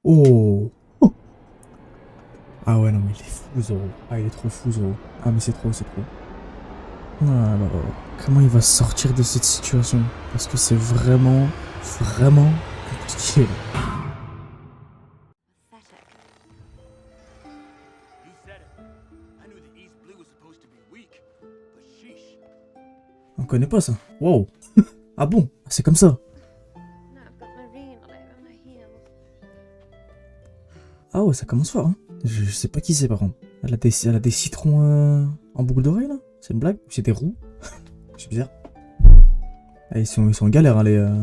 Oh. Oh. Ah ouais, non, mais il est fou, Zoro. Ah, il est trop fou, Zoro. Ah, mais c'est trop, c'est trop. Alors, comment il va sortir de cette situation? Parce que c'est vraiment, vraiment compliqué. Pathetic. You said it. I knew the East Blue was supposed to be weak, but sheesh. On connaît pas ça. Wow. Ah bon? C'est comme ça. Now I've got marine all over my heels. Ah ouais, ça commence fort, hein. Je sais pas qui c'est, par contre. Elle a des citrons en boucle d'oreille, là? C'est une blague? C'est des roues? C'est bizarre. Ah, ils sont en galère, hein, les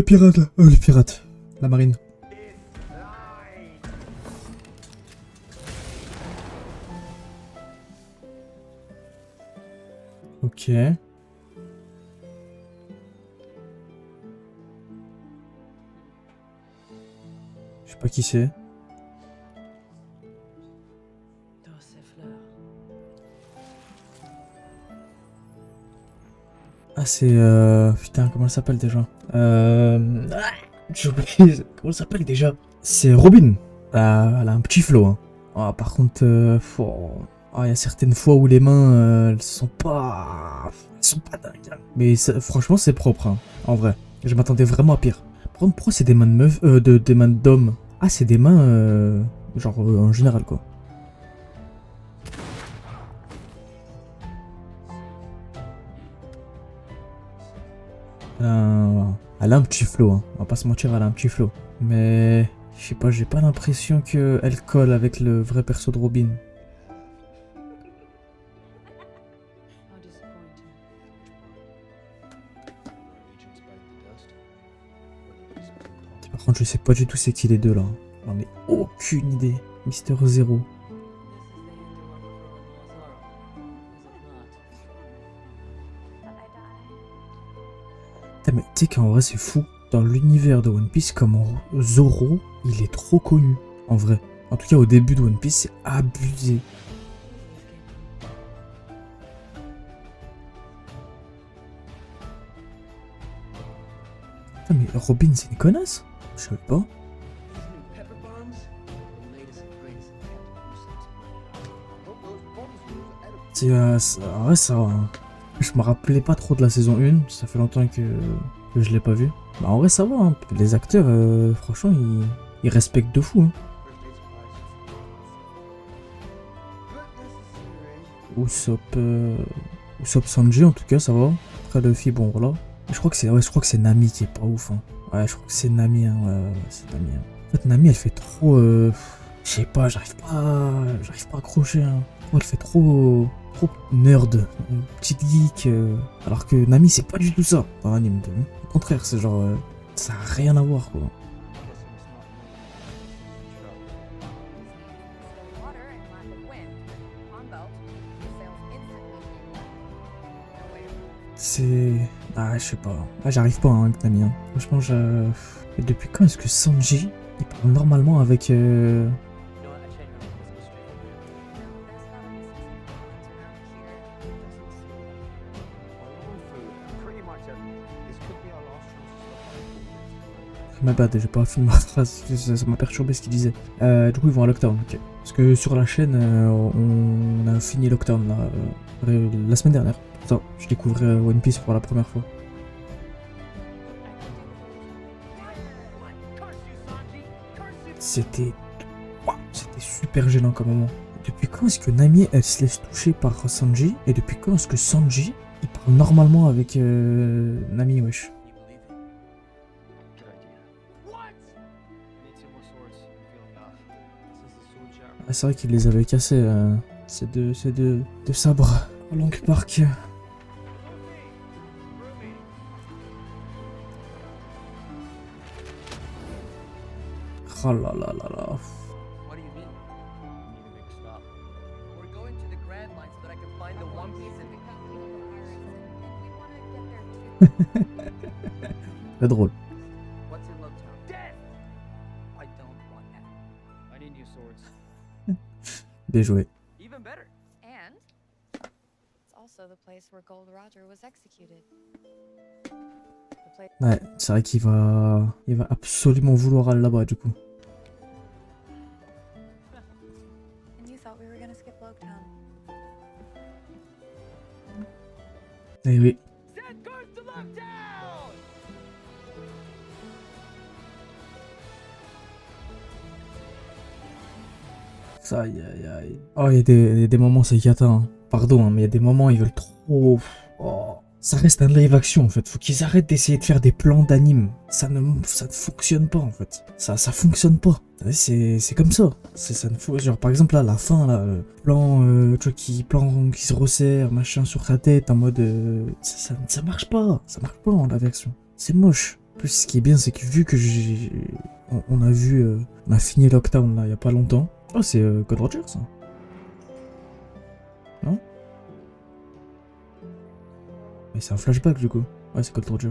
pirates, là. Les pirates. La marine. Ok. Je sais pas qui c'est. Ah, c'est putain, comment elle s'appelle déjà? J'ai oublié. Comment elle s'appelle déjà? C'est Robin. Elle a un petit flow, hein. Ah, par contre, il y a certaines fois où les mains, elles sont pas dingues, hein. Mais franchement, c'est propre, hein, en vrai. Je m'attendais vraiment à pire. Par contre, pourquoi c'est des mains de meuf, des mains d'homme? Ah, c'est des mains, genre en général, quoi. Elle a un petit flow, hein. On va pas se mentir, elle a un petit flow. Mais je sais pas, j'ai pas l'impression qu'elle colle avec le vrai perso de Robin. How disappointing. Par contre, je sais pas du tout c'est qui les deux là. J'en ai aucune idée. Mister Zero. Shall I die? Putain, mais tu sais qu'en vrai, c'est fou. Dans l'univers de One Piece, comment Zoro, il est trop connu. En vrai. En tout cas, au début de One Piece, c'est abusé. Putain, mais Robin, c'est une connasse? Je savais pas. These new pepper bombs? The latest and greatest in Captain En vrai, ça va, hein. Je me rappelais pas trop de la saison 1. Ça fait longtemps que je l'ai pas vu. Bah, en vrai, ça va, hein. Les acteurs, franchement, ils respectent de fou, hein. Usopp Sanji, en tout cas, ça va. Après, Luffy, bon, voilà. Je crois que c'est Nami qui est pas ouf, hein. Ouais, je crois que c'est Nami, hein. Ouais, c'est Nami, hein. En fait, Nami, elle fait trop. Je sais pas, j'arrive pas à accrocher, hein. Elle fait trop nerd, petite geek. Alors que Nami, c'est pas du tout ça dans l'anime. Au contraire, c'est genre. Ça a rien à voir, quoi. Slow water and lack of wind. On boat, he sails instantly nowhere. C'est. Ah, je sais pas. Ah, j'arrive pas, hein, avec Nami, hein. Franchement, Et depuis quand est-ce que Sanji, il parle normalement avec. You know what? I genuinely think this was straight from him. No, there's gotta be something around here. Pretty much everything. This could be our last chance to stop. Ma bad, j'ai pas fini ma phrase, ça m'a perturbé ce qu'il disait. Du coup, ils vont à Lockdown, ok. Parce que sur la chaîne, on a fini Lockdown là, la semaine dernière. Ça, je découvrais One Piece pour la première fois. C'était. C'était super gênant comme moment. Depuis quand est-ce que Nami elle se laisse toucher par Sanji? Et depuis quand est-ce que Sanji il parle normalement avec Nami, wesh? You believe it? Good idea. What? I need two more swords. I'm feeling off. This is the sword jar. Ah, c'est vrai qu'il les avait cassés, ces deux sabres. Long Park. Oh là là là là. What do you mean? We need to make a stop. We're going to the Grand Line so that I can find the One Piece and Très drôle. what's in Lockdown? Death! I don't want that. I need new swords. Bien joué. Even better. And it's also the place where Gold Roger was executed. The place Ouais, c'est vrai qu'il va absolument vouloir aller là-bas du coup. Eh oui. Ça, aïe aïe aïe. Oh, il y a des moments, c'est cata, hein. Pardon, hein, mais il y a des moments, ils veulent trop. Oh. Ça reste un live action en fait. Faut qu'ils arrêtent d'essayer de faire des plans d'anime. Ça ne fonctionne pas en fait. Ça fonctionne pas. C'est comme ça. Ça ne faut. Genre par exemple là, la fin là, plan, tu vois, plan qui se resserre, machin sur sa tête en mode. Ça marche pas. Ça marche pas en live action. C'est moche. En plus, ce qui est bien, c'est que vu que on a vu, on a fini Lockdown là, il y a pas longtemps. Oh, c'est Gold Roger ça. Non? Mais c'est un flashback du coup. Ouais, c'est Gold Roger.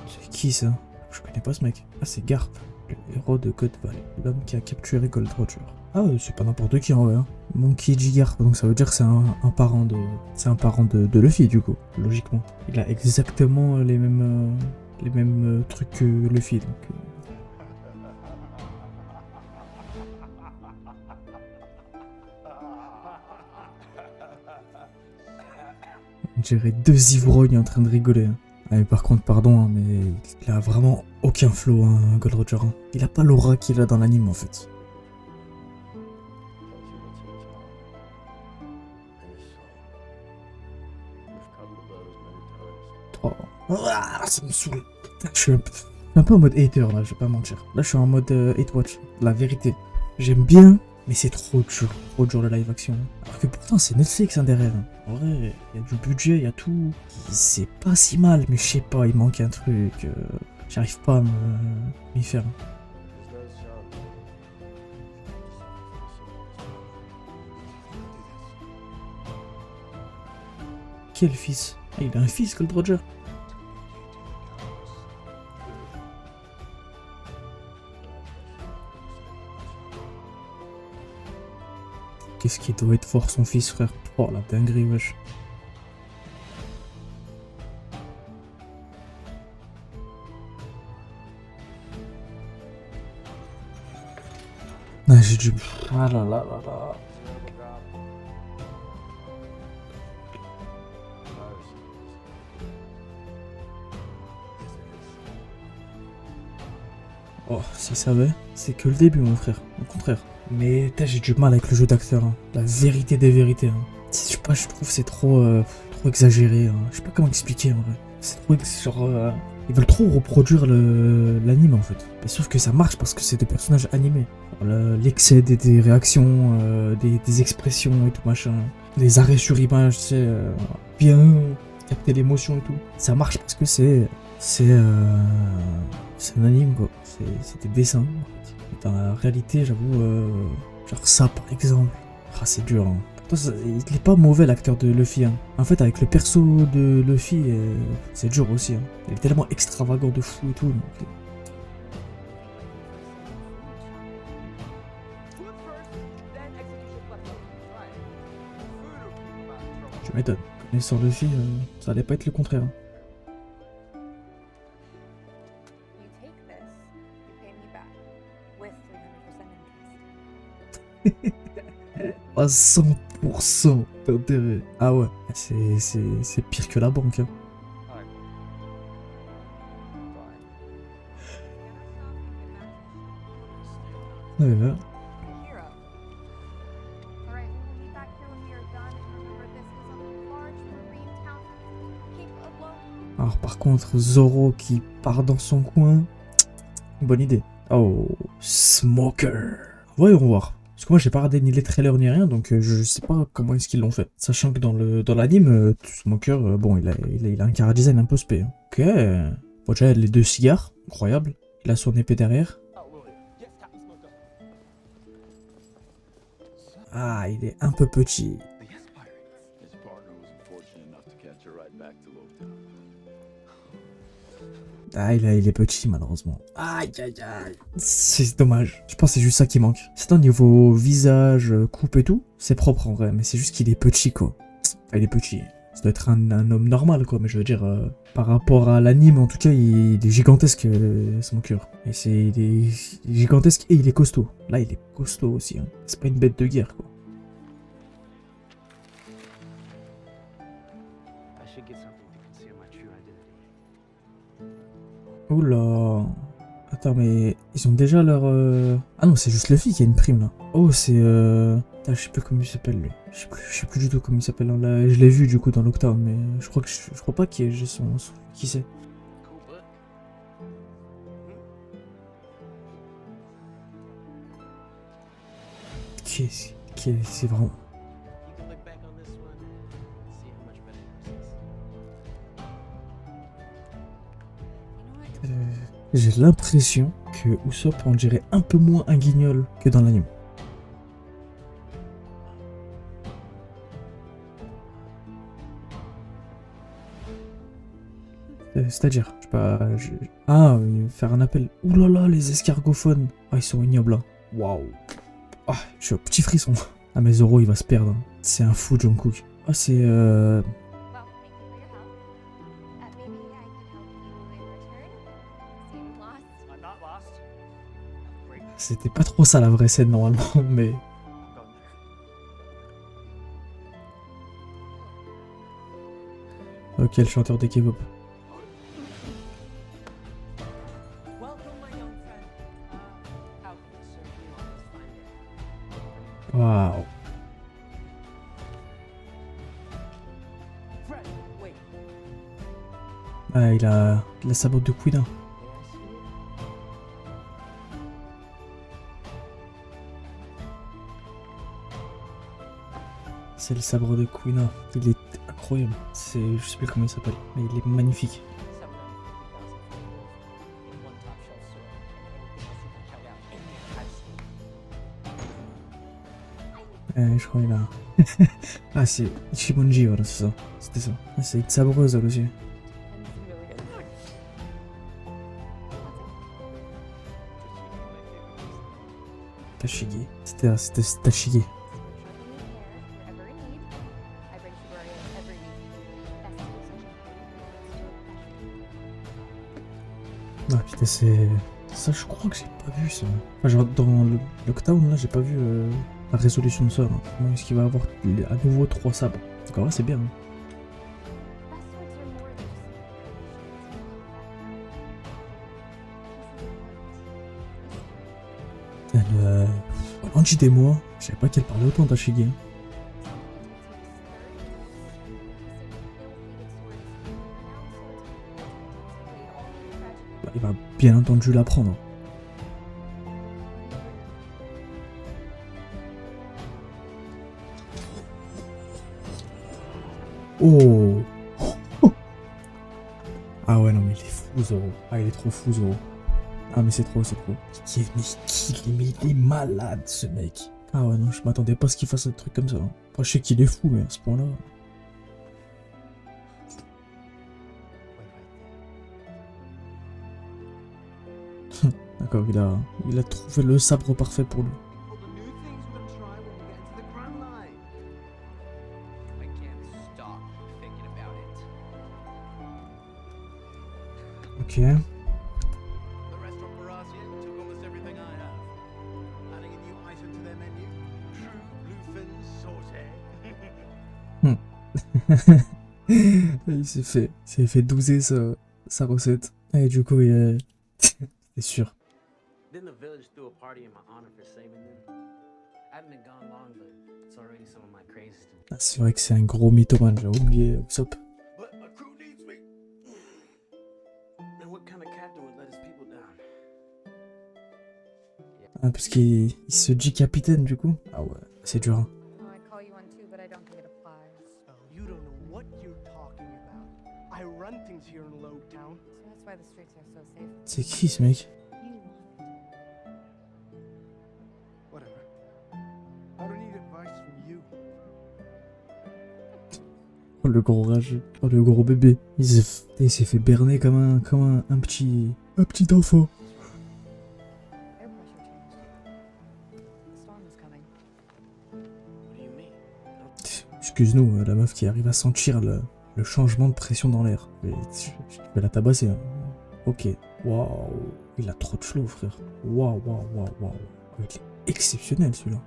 C'est qui ça? Je connais pas ce mec. Ah, c'est Garp, le héros de God Valley, l'homme qui a capturé Gold Roger. Ah, c'est pas n'importe qui en vrai. Hein. Monkey D. Garp, donc ça veut dire que c'est un parent de. C'est un parent de Luffy du coup, logiquement. Il a exactement les mêmes trucs que Luffy donc. On dirait deux ivrognes en train de rigoler. Hein. Ah, mais par contre, pardon, hein, mais il a vraiment aucun flow, hein, Gold Roger. Hein. Il a pas l'aura qu'il a dans l'anime en fait. Oh. Ah, ça me saoule. Je suis un peu en mode hater là, je vais pas mentir. Là, je suis en mode hate watch. La vérité. J'aime bien, mais c'est trop dur le live action. Alors que pourtant, c'est Netflix hein, derrière. En vrai, il y a du budget, il y a tout. C'est pas si mal, mais je sais pas, il manque un truc. J'arrive pas à m'y faire. Quel fils? Ah, il a un fils, Gold Roger. Qu'est-ce qui doit être fort son fils, frère? Oh la dinguerie, wesh. Ah, j'ai du. Ah là là là là. Oh, s'il savait, c'est que le début, mon frère. Au contraire. Mais j'ai du mal avec le jeu d'acteur. Hein. La vérité des vérités. Hein. Je sais pas, je trouve que c'est trop exagéré. Hein. Je sais pas comment expliquer en vrai. C'est trop genre. Ils veulent trop reproduire l'anime en fait. Mais sauf que ça marche parce que c'est des personnages animés. L'excès des réactions, des expressions et tout machin. Les arrêts sur image, tu sais. Bien capter l'émotion et tout. Ça marche parce que c'est un anime quoi. C'est des dessins. Dans la réalité, j'avoue, genre ça par exemple. Ah, c'est dur. Hein. Pourtant, il est pas mauvais l'acteur de Luffy. Hein. En fait, avec le perso de Luffy, c'est dur aussi. Hein. Il est tellement extravagant de fou et tout. Donc... Je m'étonne. Connaissant Luffy, ça allait pas être le contraire. Hein. À 100% d'intérêt. Ah ouais, c'est pire que la banque. Hein. Ouais. Alors par contre, Zoro qui part dans son coin, bonne idée. Oh, Smoker. Voyons voir. Parce que moi j'ai pas regardé ni les trailers ni rien, donc je sais pas comment est-ce qu'ils l'ont fait. Sachant que dans l'anime, Smoker, bon il a un chara-design un peu spé. Hein. Ok. Bon déjà les deux cigares, incroyable. Il a son épée derrière. Ah, il est un peu petit. Ah, il est petit malheureusement. Aïe aïe aïe. C'est dommage. Je pense que c'est juste ça qui manque. C'est au niveau visage, coupe et tout. C'est propre en vrai, mais c'est juste qu'il est petit quoi. Enfin, il est petit. Ça doit être un homme normal, quoi. Mais je veux dire, par rapport à l'anime, en tout cas, il est gigantesque, son cœur. Et il est gigantesque et il est costaud. Là, il est costaud aussi. Hein. C'est pas une bête de guerre, quoi. I should get something to conceal my true identity. Oula. Attends, mais ils ont déjà leur... Ah non, c'est juste Luffy qui a une prime, là. Oh, c'est... Putain, je sais plus comment il s'appelle, lui. Je sais plus du tout comment il s'appelle. Là, je l'ai vu, du coup, dans Lockdown, mais je crois pas qu'il y ait j'ai son... Qui c'est? Cool, but C'est vraiment... you can look back on this one and see how much better yours is. You know what? J'ai l'impression que Usopp, on dirait un peu moins un guignol que dans l'anime. C'est-à-dire, je sais pas... Ah, faire un appel. Ouh là là, les escargophones. Ah, ils sont ignobles, là. Waouh. Ah, je suis au petit frisson. Ah, mais Zoro, il va se perdre. Hein. C'est un fou, Jungkook. Ah, c'est... Well, thank you for your help. Maybe I can help you in return. Seem lost. I'm not lost. Great. C'était pas trop ça, la vraie scène, normalement, mais... I'm going there. Ok, le chanteur de K-pop. Welcome, my young friend. How can we serve you on this fine day? Waouh. Fred, wait. Ah, il a la sabote de Quina. May I see it? C'est le sabre de Quina. Il est incroyable. C'est... Je sais plus comment il s'appelle, mais il est magnifique. 750,000 in one top shelf sword and everything else you can cut out in the ice. Je crois qu'il a... Ah, c'est Ichimonji, voilà, c'est ça. C'était ça. Ah, c'est une sabreuse, elle aussi. Tashigi. C'était Tashigi. Wherever in need. I bring Shibuya every week. That's the Ah putain, c'est... Ça, je crois que j'ai pas vu ça. Enfin, genre, dans le Lockdown, là, j'ai pas vu la résolution de ça. Là. Comment est-ce qu'il va avoir à nouveau 3 sabres? Donc en vrai, c'est bien. Hein. Elle... Angie des mois, je savais pas qu'elle parlait autant Tashigi. Hein. Bah, il va bien entendu l'apprendre. Oh. Ah ouais, non, mais il est fou, Zoro. Ah, il est trop fou, Zoro. Ah, mais c'est trop, c'est trop. Mais il est malade, ce mec. Ah ouais, non, je m'attendais pas à ce qu'il fasse un truc comme ça. Hein. Enfin, je sais qu'il est fou, mais à ce point-là... D'accord, il a trouvé le sabre parfait pour lui. All the new things we're gonna try when we get into the Grand Line. I can't stop thinking about it. Ok. The restaurant Barassia took almost everything I have. Adding a new item to their menu. True bluefin sauté. Il s'est fait douzer sa recette. Et du coup, il c'est sûr. Didn't the village throw a party in my honor for saving them? I haven't been gone long, but it's already some of my craziest. Ah, c'est vrai que c'est un gros mythomane, j'ai oublié Usopp. But my crew needs me. And what kind of captain would let his people down? Ah, parce qu'il se dit capitaine du coup. Ah ouais, c'est dur. Hein. Oh, I call you one too, but I don't think it applies. Oh, you don't know what you're talking about. I run things here in Lowtown. So that's why the streets are so safe. C'est qui ce mec? You Whatever. I don't need advice from you. Oh, le gros rageux. Oh, le gros bébé. Il s'est fait berner comme un petit enfant. air pressure changed. The storm is coming. What do you mean? Je excuse-nous, la meuf qui arrive à sentir le changement de pression dans l'air. Mais je vais la tabasser. Hein. Ok. Waouh. Il a trop de flow, frère. Waouh, waouh, waouh, waouh. Il est exceptionnel, celui-là.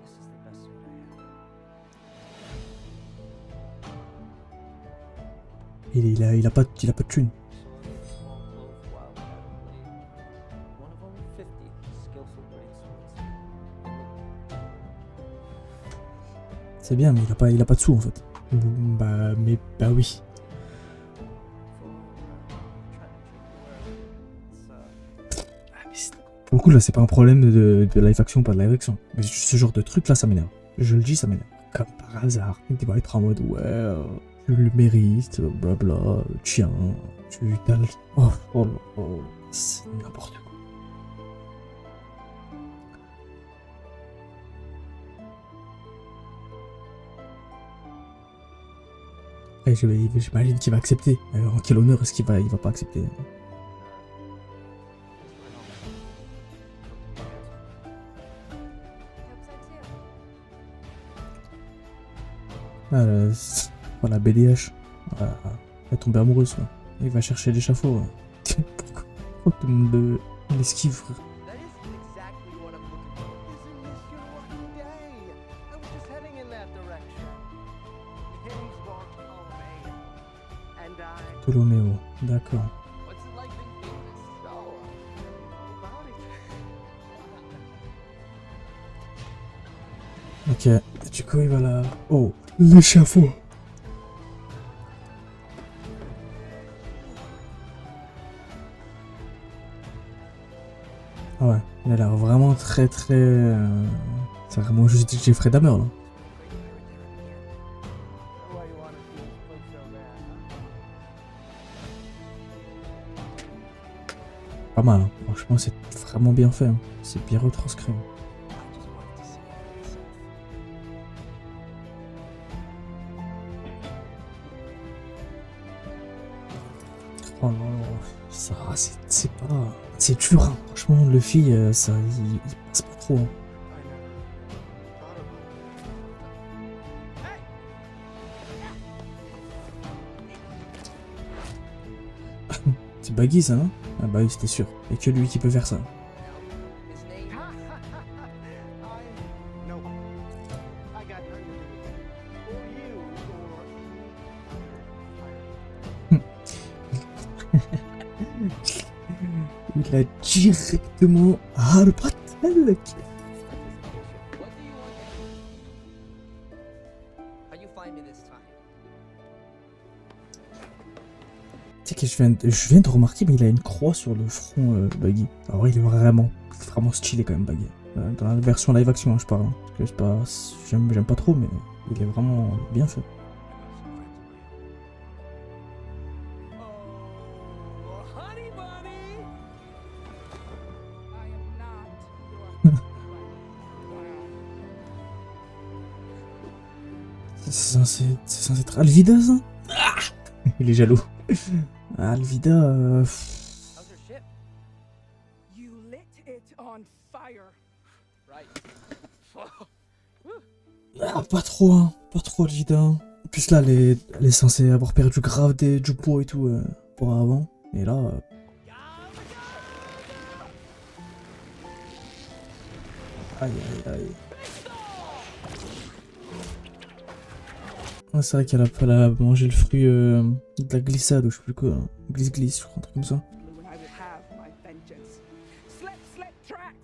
This is the best suit I have. Il a pas de thune. Small clove wildcat blade. One of only 50 skillful great swords. C'est bien, mais il a pas de sous, en fait. Bah oui. Pour le coup, là, c'est pas un problème de live action, pas de live action. Mais ce genre de truc, là, ça m'énerve. Je le dis, ça m'énerve. Comme par hasard, il va être en mode, ouais, tu le mérites, blabla, tiens, tu t'as le... Oh, c'est n'importe quoi. Et j'imagine qu'il va accepter. En quel honneur est-ce qu'il va pas accepter? Hope so too. Voilà, BDH. Elle est tombée amoureuse. Quoi. Il va chercher l'échafaud. Pourquoi tout le monde l'esquive, frère? That isn't exactly what I'm looking for. Isn't this your lucky day? I was just heading in that direction. Hemsworth Ptolemy. And I... Ptoloméo, d'accord. What's it like being famous? Oh, about it. Ok, du coup il va là... Oh, l'échafaud. Ah ouais, il a l'air vraiment très... C'est vraiment juste Jeffrey Dahmer là. Why you wanna see his foot so bad, huh? Pas mal, hein. Franchement c'est vraiment bien fait. Hein. C'est bien retranscrit. I just wanted to see it for myself. Oh non, ça, c'est pas... C'est dur, hein. Franchement, Luffy, ça, il passe pas trop. Hein. I never thought about it. C'est Baggy ça, non? Ah bah oui, c'était sûr. Et que lui qui peut faire ça. His name. No. I got nothing to do with it. Or you, or... Il a directement... Ah, le bretelle. What do you want? How you find me this time? Tu sais que je viens de remarquer, mais il a une croix sur le front, Baggy. Alors il est vraiment stylé quand même, Baggy. Dans la version live action, hein, je parle. Hein. Parce que c'est pas... J'aime pas trop, mais il est vraiment bien fait. Oh, honey bunny! I am not your C'est censé être Alvida, ça? Ah il est jaloux. Alvida, How's your ship? You lit it on fire. Right. Ah, pas trop, hein. Pas trop, Alvida. En plus, là, elle est censée avoir perdu grave du poids et tout pour avant. Et là... Aïe, aïe, aïe. Ah, c'est vrai qu'elle a mangé le fruit de la glissade ou je sais plus quoi. Glisse, je crois, un truc comme ça. When I will have my vengeance. Slip tracks.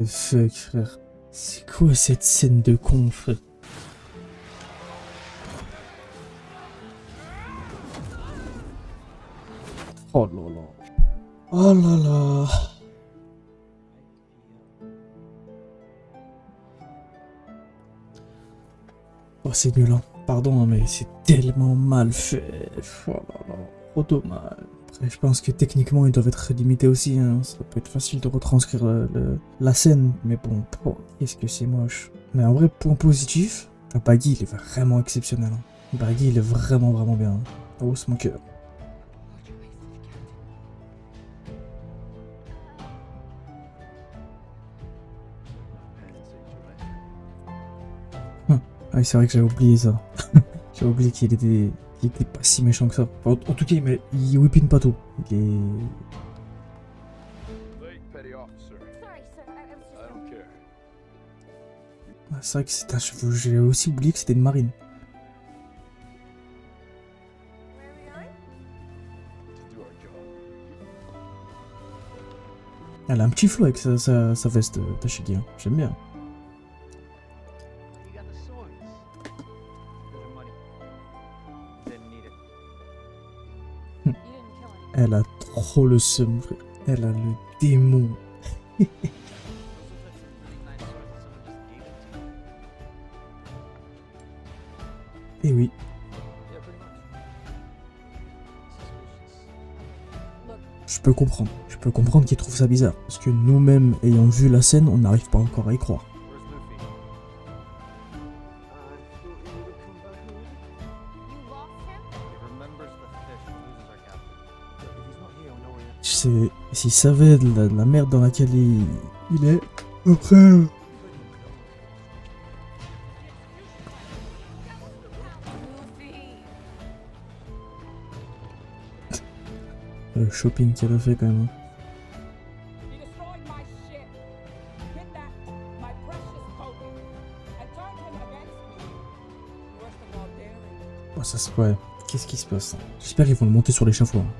The fuck, frère. C'est quoi cette scène de con, frère? Oh là là. Oh là là. Oh, c'est nul, hein. Pardon, hein, mais c'est tellement mal fait. Oh là là. Trop dommage. Après, je pense que techniquement, ils doivent être limités aussi. Hein. Ça peut être facile de retranscrire la scène. Mais bon, qu'est-ce que c'est moche. Mais en vrai, point positif, Baggy, il est vraiment exceptionnel. Hein. Baggy, il est vraiment bien. Hein. Oh, c'est mon cœur. No choice. Ah oui, c'est vrai que j'avais oublié ça. J'avais oublié qu'il était pas si méchant que ça. Enfin, en tout cas, il whippine pas tout. Il est... Late petty officer. Sorry, sir. I was just. I don't care. Ah, c'est vrai que c'est un cheveu. J'ai aussi oublié que c'était une marine. Where are we going? To do our job. Elle a un petit flow avec sa veste, Tashigi. Hein. J'aime bien. You got the swords. There's your money. Didn't need it. You didn't kill anyone. Elle a trop le seum, frère. Elle a le démon. Those look like some really nice swords that someone just gave it to you. Et oui. Yeah, pretty much. Suspicious. Look, Je peux comprendre. Je peux comprendre qu'il trouve ça bizarre. Parce que nous-mêmes, ayant vu la scène, on n'arrive pas encore à y croire. Where's Luffy? you lost him? He remembers the fish and loses our captain. But if he's not here, we know where he is. Je sais, s'il savait de la merde dans laquelle il est, après... Le shopping qu'elle a fait quand même. He destroyed my ship, kidnapped my precious Kobe, and turned him against me. Worst of all, daring. Oh, ça se... Ouais. Qu'est-ce qui se passe? J'espère qu'ils vont le monter sur l'échafaud. Hein.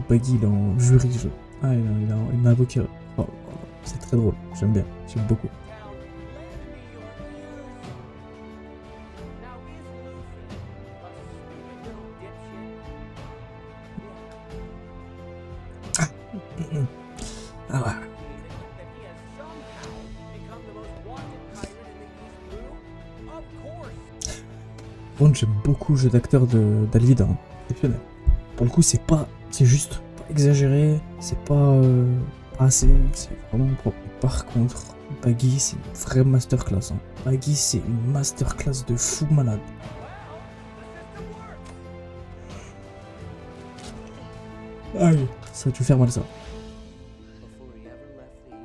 Baggy, il est en jury. Ah, il est en avocat. Oh, c'est très drôle. J'aime bien. J'aime beaucoup. Now is Luffy a stupid little dipshit? Ah ouais. That he has somehow become the most wanted pirate in the East Blue? Of course. Par contre, j'aime beaucoup le jeu d'acteur d'Alvida. Hein. Exceptionnel. Pour le coup, c'est pas... C'est juste pas exagéré. C'est pas assez. C'est vraiment propre. Par contre, Baggy, c'est une vraie masterclass. Hein. Baggy, c'est une masterclass de fou malade. Aïe. Ça va te faire mal, ça. Before he ever left the East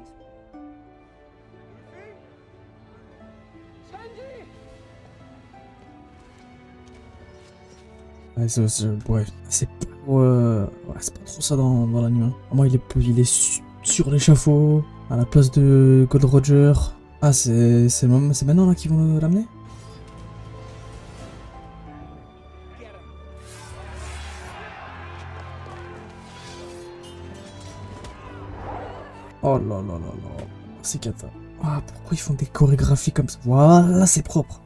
Blue. Sanji! Ouais, c'est pas, ouais, c'est pas trop ça dans l'anime. Hein. Moi, il est sur l'échafaud, à la place de Gold Roger. Ah, c'est maintenant là qu'ils vont l'amener? Get him! Oh là là là là, c'est cata. Ah, pourquoi ils font des chorégraphies comme ça? Voilà, c'est propre.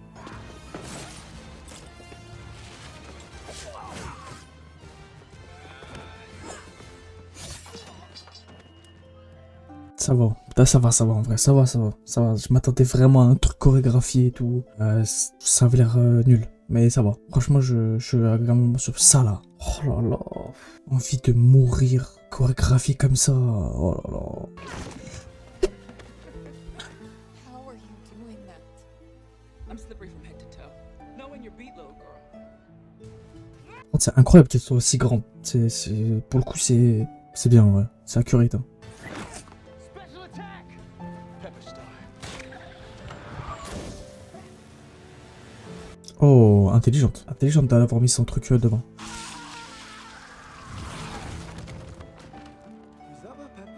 Ça va, là, ça va en vrai, ça va. Je m'attendais vraiment à un truc chorégraphié et tout. Ça avait l'air nul, mais ça va. Franchement, je suis agréablement sur ça là. Oh là là, envie de mourir, chorégraphie comme ça. Oh là là. How are you doing that? I'm slippery from head to toe. Knowing your beat, little girl. C'est incroyable qu'elle soit aussi grande. Pour le coup, c'est bien, ouais. C'est accurate. Hein. Special attack! Pepper style. Oh, intelligente. Intelligente d'avoir mis son truc devant. Who's up, Pepper?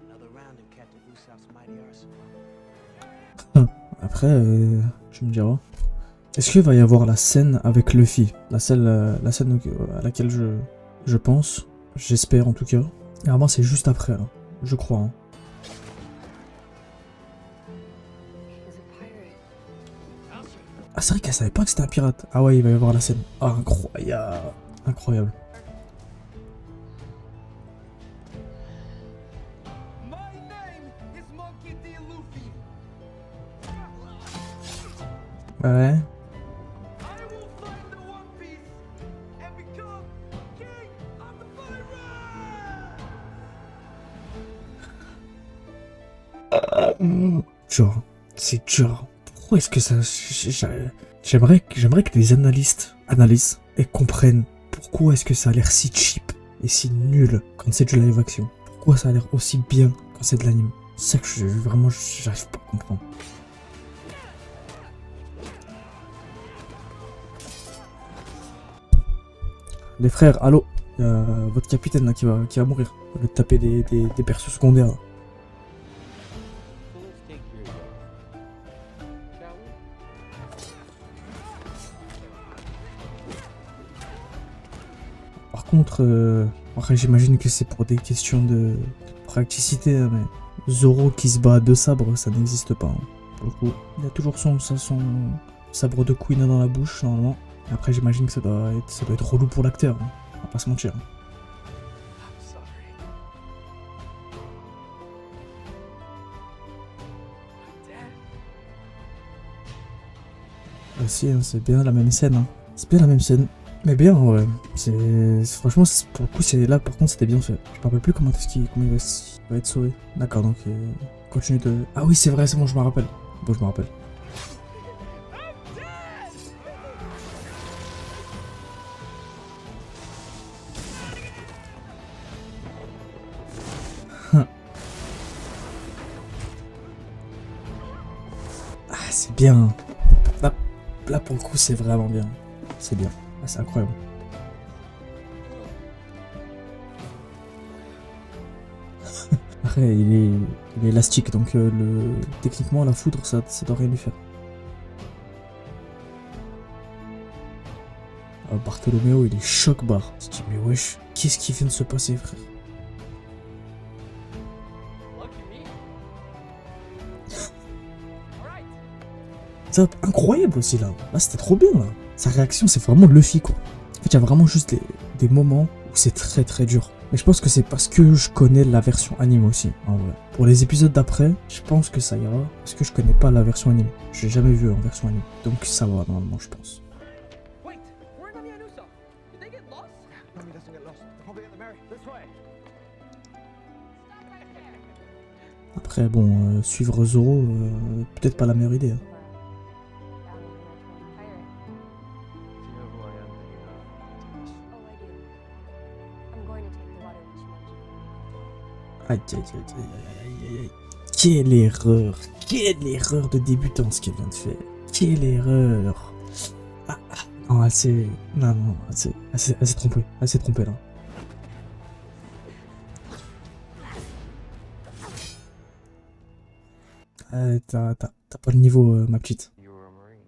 Another round in Captain Usopp's mighty arsenal. Après, je me dirai. Est-ce qu'il va y avoir la scène avec Luffy? La scène à laquelle je pense. J'espère en tout cas. Et vraiment, c'est juste après, là. Je crois. Hein. Ah, c'est vrai qu'elle savait pas que c'était un pirate. Ah ouais, il va y avoir la scène. Ah, incroyable. Incroyable. My name is Monkey D. Luffy. Ouais. I will find the One Piece and become king of the pirate! Genre, c'est genre. Pourquoi est-ce que ça... J'aimerais que des analystes analysent et comprennent pourquoi est-ce que ça a l'air si cheap et si nul quand c'est du live action. pourquoi ça a l'air aussi bien quand c'est de l'anime. C'est ça que vraiment, j'arrive pas à comprendre. Les frères, allô, y a votre capitaine là qui va mourir. Au lieu de taper des persos secondaires. Là. So let's take your shall we? Par contre, après j'imagine que c'est pour des questions de praticité, hein, mais Zoro qui se bat à 2 sabres, ça n'existe pas. Hein. Pour le coup, il a toujours son sabre de Kuina dans la bouche normalement. Et après j'imagine que ça doit être relou pour l'acteur, hein. On va pas se mentir. Hein. I'm sorry. I'm dead. Aussi, hein, c'est bien la même scène. Hein. C'est bien la même scène. Mais bien en vrai. Franchement, pour le coup, là par contre c'était bien fait. Je me rappelle plus comment il va être sauvé. D'accord, donc continue de. Ah oui, c'est vrai, c'est bon, je me rappelle. Bon, je me rappelle. Ah, c'est bien. Là, pour le coup, c'est vraiment bien. C'est bien. Ah, c'est incroyable. Après, il est élastique, donc techniquement, la foudre, ça doit rien lui faire. Bartholoméo, il est choc-barre. Je dis, mais wesh, qu'est-ce qui vient de se passer, frère? C'est incroyable aussi, là. Là, c'était trop bien, là. Sa réaction, c'est vraiment Luffy, quoi. En fait, il y a vraiment juste des moments où c'est très très dur. Mais je pense que c'est parce que je connais la version anime aussi, en vrai. Pour les épisodes d'après, je pense que ça ira, parce que je connais pas la version anime. Je l'ai jamais vu en version anime. Donc ça va, normalement, je pense. Wait, where are Nami and Usopp? Did they get lost? Nami doesn't get lost. They're probably at the Mary. This way. Stop right there. Après, bon, suivre Zoro, peut-être pas la meilleure idée. Hein. Do you know who I am, Vegeta? Oh, I do. I'm going to take the water Ichimonji. Aïe, aïe, aïe, aïe, aïe, aïe. Quelle erreur! Quelle erreur de débutant, ce qu'elle vient de faire. Quelle erreur! Non, elle s'est... Non, elle s'est trompée. Elle s'est trompée, là. T'as pas le niveau, ma petite. You were a Marine.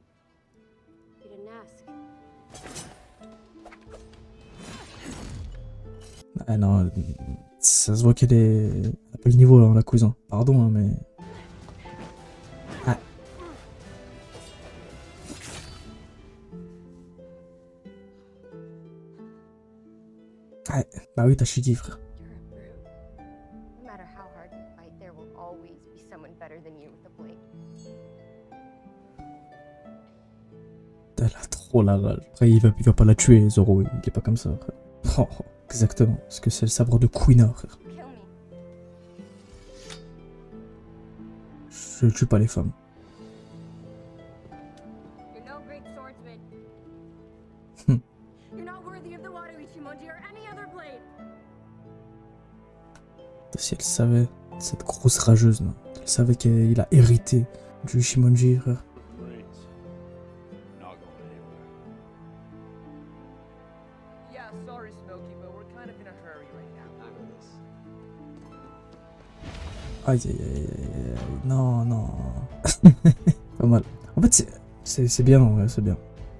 You didn't ask. Ah non, ça se voit qu'elle a pas le niveau, là, la cousin. Pardon, hein, mais... Ah. Ah, bah oui, t'as Shiki, frère. You're a brute. No matter how hard you fight, there will always be someone better than you with the blade. Elle a trop la rage. Après, il va pas la tuer, Zoro. Il est pas comme ça, frère. Oh, exactement. Parce que c'est le sabre de Kuina, frère. Kill me. Je tue pas les femmes. You're no great swordsman. Hmm. You're not worthy of the water Ichimonji or any other blade. Si elle savait, cette grosse rageuse, là. Elle savait qu'il a hérité du Ichimonji, frère. Great. Not going anywhere. Yeah, sorry, Smokey, but we're kind of in a hurry right now. I know this. Aïe, aïe, aïe, aïe, aïe. Non, non. Pas mal. En fait, c'est bien, ouais, c'est bien.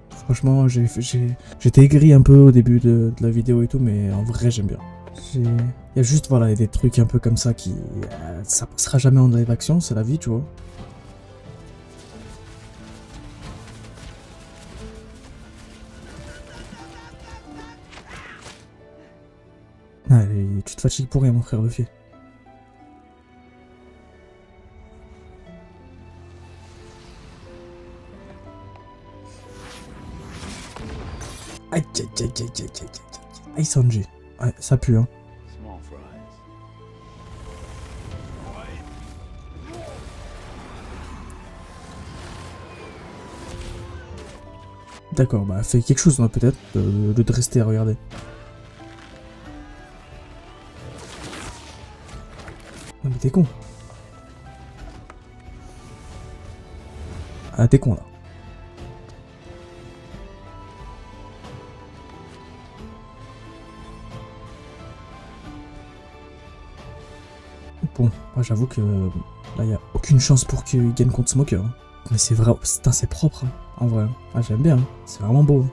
Franchement, j'étais aigri un peu au début de la vidéo et tout, mais en vrai, j'aime bien. Il y a juste, voilà, des trucs un peu comme ça qui... ça passera jamais en live action, c'est la vie, tu vois. Allez, tu te fatigues pour rien, mon frère Luffy. Aïe, aïe, aïe, aïe, aïe, aïe, aïe, aïe. Aïe, Sanji. Ouais, ça pue, hein. Small fries. D'accord, bah fais quelque chose, hein, peut-être, de rester à regarder. T'es con. Ah, t'es con là. Bon, moi j'avoue que là y a aucune chance pour qu'il gagne contre Smoker. Hein. Mais c'est vrai, putain c'est propre hein, en vrai. Ah j'aime bien, hein. C'est vraiment beau.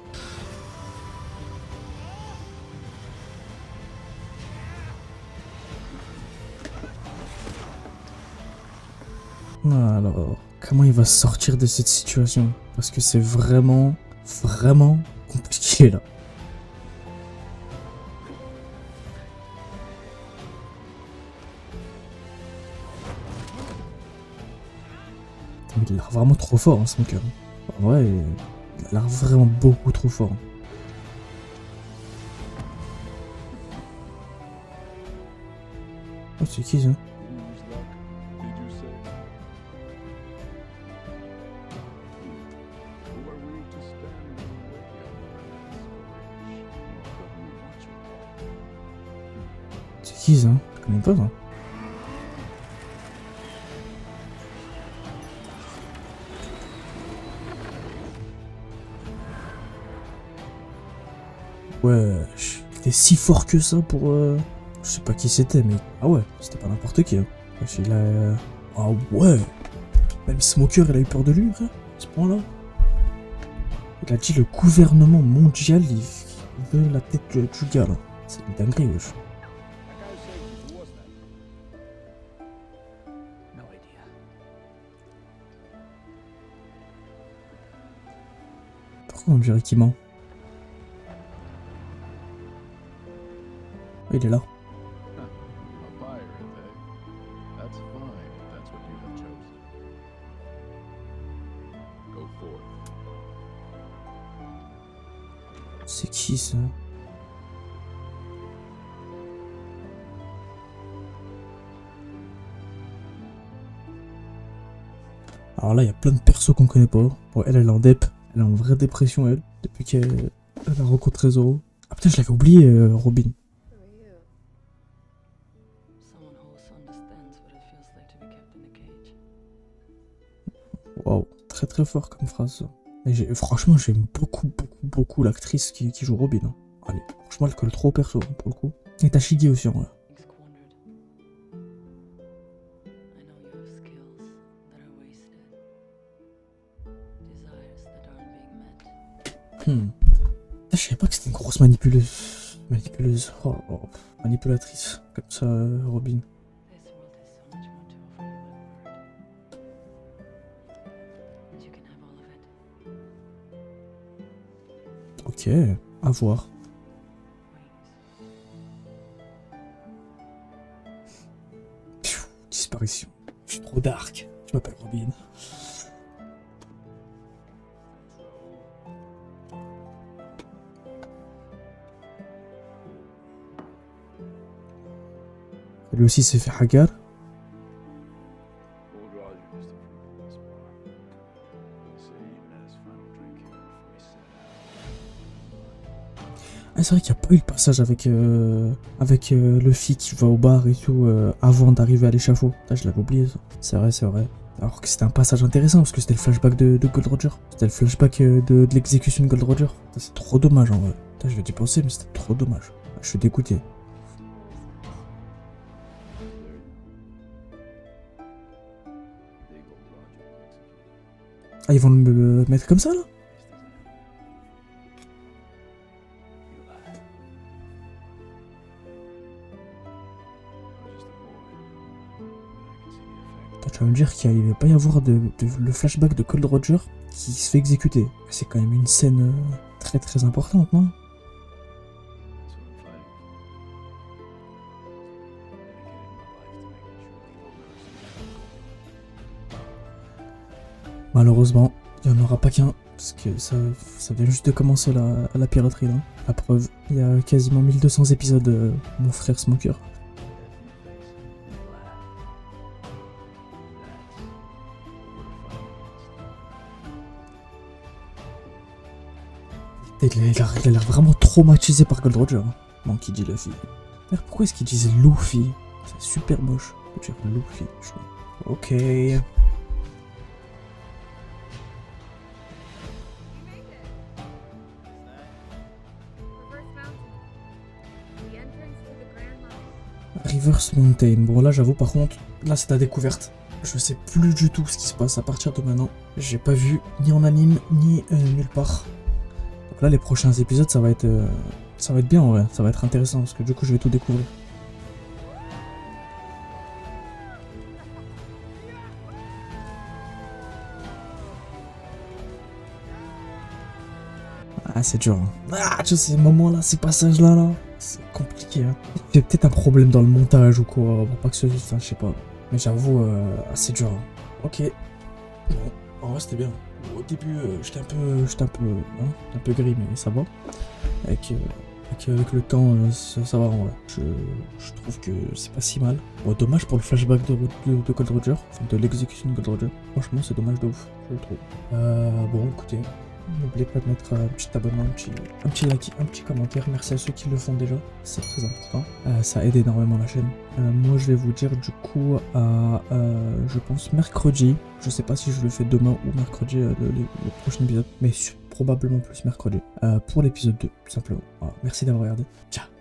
Alors, comment il va sortir de cette situation? Parce que c'est vraiment compliqué là. Mais il a l'air vraiment trop fort, hein, Smoker. En vrai, il a l'air vraiment beaucoup trop fort. Oh, c'est qui ça? C'est qui ça? Je connais pas ça. Wesh, il était si fort que ça pour... Je sais pas qui c'était, mais... Ah ouais, c'était pas n'importe qui. Hein. Wesh, il a... Ah ouais. Même Smoker, il a eu peur de lui, frère. À ce point-là. Il a dit le gouvernement mondial, il veut la tête du gars, là. C'est une dinguerie, wesh. No idea. Pourquoi on dirait qu'il ment? Il est là. A pirate, eh? That's fine if that's what you have chosen. Go forth. C'est qui ça? Alors là, il y a plein de persos qu'on connaît pas. Bon, elle est en dep. Elle est en vraie dépression, elle. Depuis qu'elle a rencontré Zoro. Ah putain, je l'avais oublié, Robin. Someone who also understands what it feels like to be kept in a cage. Waouh, très très fort comme phrase ça. Et franchement, j'aime beaucoup l'actrice qui joue Robin. Hein. Allez, franchement, elle colle trop au perso, hein, pour le coup. Et Tashigi aussi, en vrai. Squandered. I know you have skills that are wasted. Desires that aren't being met. Je savais pas que c'était une grosse manipuleuse. Oh, manipulatrice. Comme ça, Robin. This world has so much more to offer you than word. And you can have all of it. Ok, à voir. Pfiou, disparition. Je suis trop dark. Je m'appelle Robin. Lui aussi s'est fait hagar. Old Roger just approved of this bar. He said he even had his final drink here before he set out. Ah, c'est vrai qu'il n'y a pas eu le passage avec Luffy qui va au bar et tout avant d'arriver à l'échafaud. Ah, je l'avais oublié ça. C'est vrai. Alors que c'était un passage intéressant parce que c'était le flashback de Gold Roger. C'était le flashback de l'exécution de Gold Roger. C'est trop dommage en vrai. Je vais y penser mais c'était trop dommage. Je suis dégoûté. Big old Roger was executed. Ah, ils vont me mettre comme ça là? You lied. I was just a boy. But I could see the effect. Attends, tu vas me dire qu'il ne va pas y avoir le flashback de Gold Roger qui se fait exécuter. C'est quand même une scène très très importante, non? That's what I'm fighting for. Dedicated my life to making sure the world never sees that. Malheureusement, il n'y en aura pas qu'un. Parce que ça vient juste de commencer la piraterie là. La preuve, il y a quasiment 1200 épisodes, mon frère Smoker. Il a l'air vraiment traumatisé par Gold Roger. Hein. Bon, qui dit Luffy. D'ailleurs, pourquoi est-ce qu'ils disent Luffy? C'est super moche. On peut dire Luffy, je crois. Ok. You made it. Reverse Mountain. The entrance to the Grand Line. Reverse Mountain. Bon, là, j'avoue, par contre, là, c'est ta découverte. Je sais plus du tout ce qui se passe à partir de maintenant. J'ai pas vu ni en anime, ni nulle part. Donc là, les prochains épisodes, ça va être bien, en vrai. Ça va être intéressant, parce que du coup, je vais tout découvrir. Ah, c'est dur. Hein. Ah, tu sais, ces moments-là, ces passages-là, là, c'est compliqué. Hein. Il y a peut-être un problème dans le montage ou quoi, pour pas que ce... Enfin, je sais pas. Mais j'avoue, c'est dur. Hein. Ok. Bon, en vrai, c'était bien. Au début, j'étais un peu gris, mais ça va. Avec le temps, ça va en vrai. Je trouve que c'est pas si mal. Bon, dommage pour le flashback de Gold Roger, enfin de l'exécution de Gold Roger. Franchement, c'est dommage de ouf, je le trouve. Bon, écoutez, n'oubliez pas de mettre un petit abonnement, un petit like, un petit commentaire. Merci à ceux qui le font déjà, c'est très important. Ça aide énormément la chaîne. Moi, je vais vous dire du coup à, je pense, mercredi. Je sais pas si je le fais demain ou mercredi, le prochain épisode, mais probablement plus mercredi, pour l'épisode 2, tout simplement. Voilà. Merci d'avoir regardé. Ciao.